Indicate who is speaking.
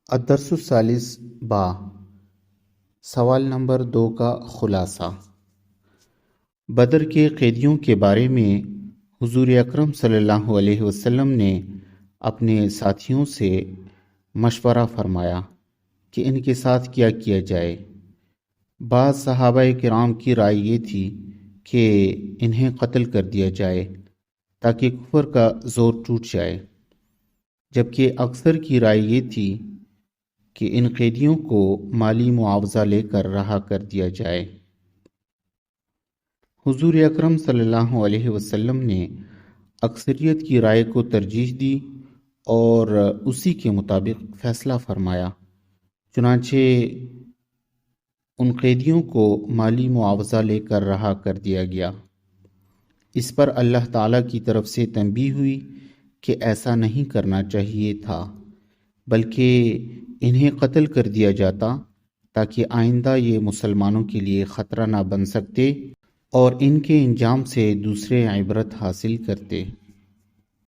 Speaker 1: الدرس الثالث با سوال نمبر 2 کا خلاصہ۔ بدر کے قیدیوں کے بارے میں حضور اکرم صلی اللہ علیہ وسلم نے اپنے ساتھیوں سے مشورہ فرمایا کہ ان کے ساتھ کیا کیا جائے۔ بعض صحابہ کرام کی رائے یہ تھی کہ انہیں قتل کر دیا جائے تاکہ کفر کا زور ٹوٹ جائے، جبکہ اکثر کی رائے یہ تھی کہ ان قیدیوں کو مالی معاوضہ لے کر رہا کر دیا جائے۔ حضور اکرم صلی اللہ علیہ وسلم نے اکثریت کی رائے کو ترجیح دی اور اسی کے مطابق فیصلہ فرمایا۔ چنانچہ ان قیدیوں کو مالی معاوضہ لے کر رہا کر دیا گیا۔ اس پر اللہ تعالیٰ کی طرف سے تنبیہ ہوئی کہ ایسا نہیں کرنا چاہیے تھا، بلکہ انہیں قتل کر دیا جاتا تاکہ آئندہ یہ مسلمانوں کے لیے خطرہ نہ بن سکتے اور ان کے انجام سے دوسرے عبرت حاصل کرتے۔